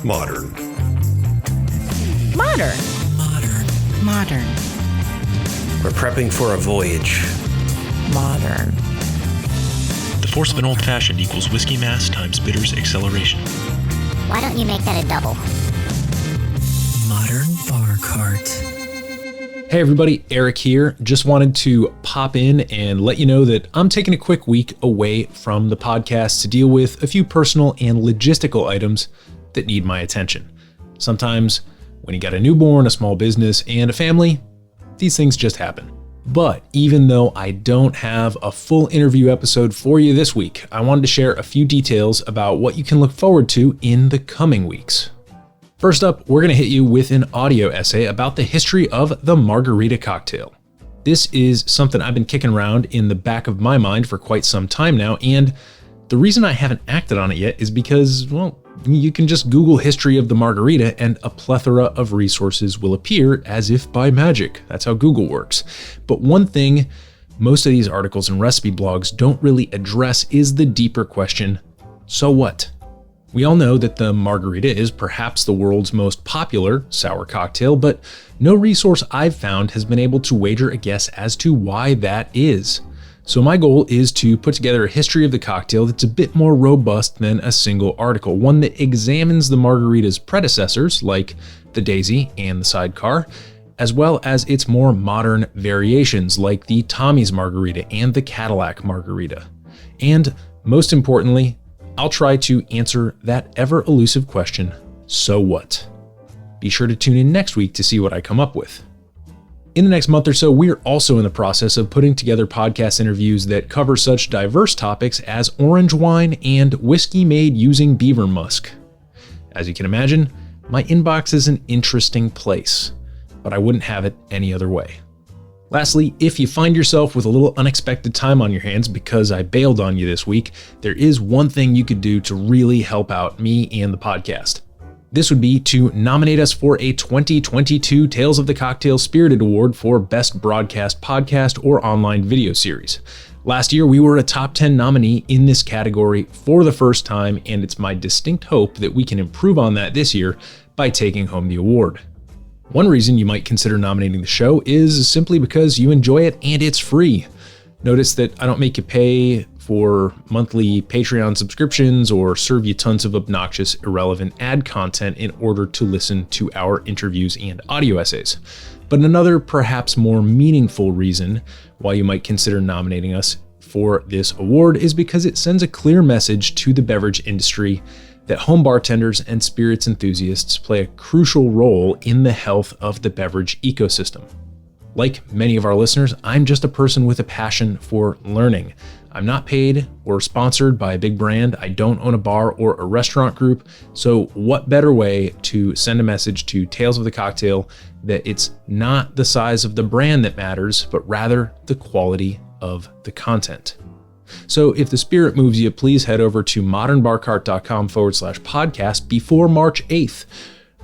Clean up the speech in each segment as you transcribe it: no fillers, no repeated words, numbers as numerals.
Modern. Modern. Modern. Modern. We're prepping for a voyage. Modern. The force of an old-fashioned equals whiskey mass times bitters acceleration. Why don't you make that a double? Modern Bar Cart. Hey everybody, Eric here. Just wanted to pop in and let you know that I'm taking a quick week away from the podcast to deal with a few personal and logistical items that need my attention. Sometimes when you got a newborn, a small business, and a family, these things just happen. But even though I don't have a full interview episode for you this week, I wanted to share a few details about what you can look forward to in the coming weeks. First up, we're going to hit you with an audio essay about the history of the margarita cocktail. This is something I've been kicking around in the back of my mind for quite some time now, and the reason I haven't acted on it yet is because, well, you can just Google history of the margarita and a plethora of resources will appear as if by magic. That's how Google works. But one thing most of these articles and recipe blogs don't really address is the deeper question, so what? We all know that the margarita is perhaps the world's most popular sour cocktail, but no resource I've found has been able to wager a guess as to why that is. So my goal is to put together a history of the cocktail that's a bit more robust than a single article, one that examines the margarita's predecessors, like the Daisy and the Sidecar, as well as its more modern variations, like the Tommy's Margarita and the Cadillac Margarita. And most importantly, I'll try to answer that ever elusive question, so what? Be sure to tune in next week to see what I come up with. In the next month or so, we're also in the process of putting together podcast interviews that cover such diverse topics as orange wine and whiskey made using beaver musk. As you can imagine, my inbox is an interesting place, but I wouldn't have it any other way. Lastly, if you find yourself with a little unexpected time on your hands because I bailed on you this week, there is one thing you could do to really help out me and the podcast. This would be to nominate us for a 2022 Tales of the Cocktail Spirited Award for Best Broadcast Podcast or Online Video Series. Last year, we were a top 10 nominee in this category for the first time, and it's my distinct hope that we can improve on that this year by taking home the award. One reason you might consider nominating the show is simply because you enjoy it and it's free. Notice that I don't make you pay for monthly Patreon subscriptions or serve you tons of obnoxious, irrelevant ad content in order to listen to our interviews and audio essays. But another, perhaps more meaningful reason why you might consider nominating us for this award is because it sends a clear message to the beverage industry that home bartenders and spirits enthusiasts play a crucial role in the health of the beverage ecosystem. Like many of our listeners, I'm just a person with a passion for learning. I'm not paid or sponsored by a big brand. I don't own a bar or a restaurant group. So what better way to send a message to Tales of the Cocktail that it's not the size of the brand that matters, but rather the quality of the content. So if the spirit moves you, please head over to modernbarcart.com/podcast before March 8th,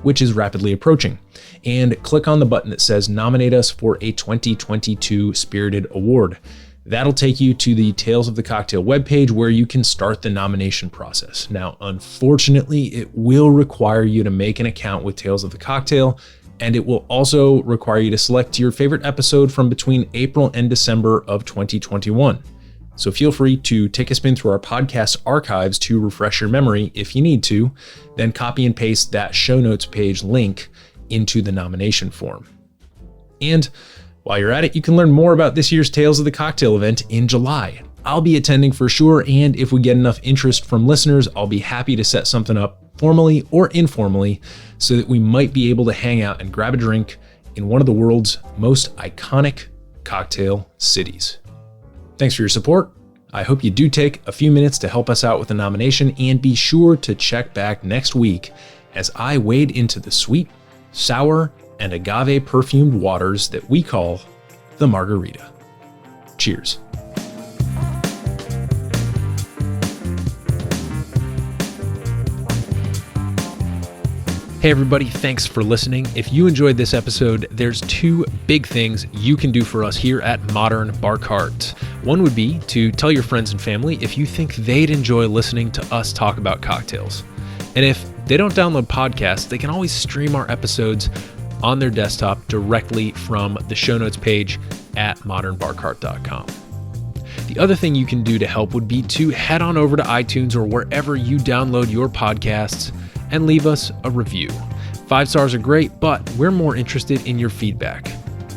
which is rapidly approaching, and click on the button that says nominate us for a 2022 Spirited Award. That'll take you to the Tales of the Cocktail webpage where you can start the nomination process. Now, unfortunately, it will require you to make an account with Tales of the Cocktail, and it will also require you to select your favorite episode from between April and December of 2021. So feel free to take a spin through our podcast archives to refresh your memory if you need to, then copy and paste that show notes page link into the nomination form. And while you're at it, you can learn more about this year's Tales of the Cocktail event in July. I'll be attending for sure, and if we get enough interest from listeners, I'll be happy to set something up formally or informally so that we might be able to hang out and grab a drink in one of the world's most iconic cocktail cities. Thanks for your support. I hope you do take a few minutes to help us out with the nomination, and be sure to check back next week as I wade into the sweet, sour, and agave perfumed waters that we call the margarita. Cheers. Hey everybody, thanks for listening. If you enjoyed this episode, there's two big things you can do for us here at Modern Bar Cart. One would be to tell your friends and family if you think they'd enjoy listening to us talk about cocktails. And if they don't download podcasts, they can always stream our episodes on their desktop directly from the show notes page at modernbarcart.com. The other thing you can do to help would be to head on over to iTunes or wherever you download your podcasts and leave us a review. 5 stars are great, but we're more interested in your feedback.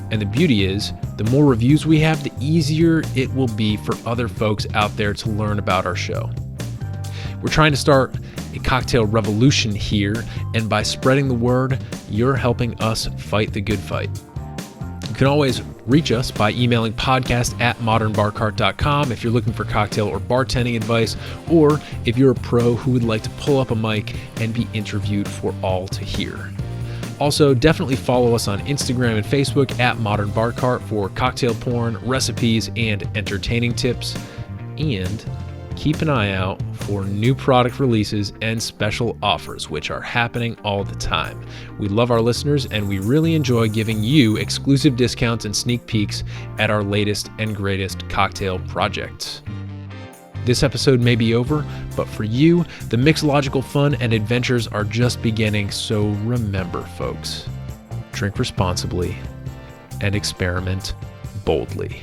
And the beauty is, the more reviews we have, the easier it will be for other folks out there to learn about our show. We're trying to start a cocktail revolution here, and by spreading the word, you're helping us fight the good fight. You can always reach us by emailing podcast@modernbarcart.com if you're looking for cocktail or bartending advice, or if you're a pro who would like to pull up a mic and be interviewed for all to hear. Also, definitely follow us on Instagram and Facebook at Modern Bar Cart for cocktail porn, recipes, and entertaining tips. And keep an eye out for new product releases and special offers, which are happening all the time. We love our listeners, and we really enjoy giving you exclusive discounts and sneak peeks at our latest and greatest cocktail projects. This episode may be over, but for you, the mixological fun and adventures are just beginning. So remember, folks, drink responsibly and experiment boldly.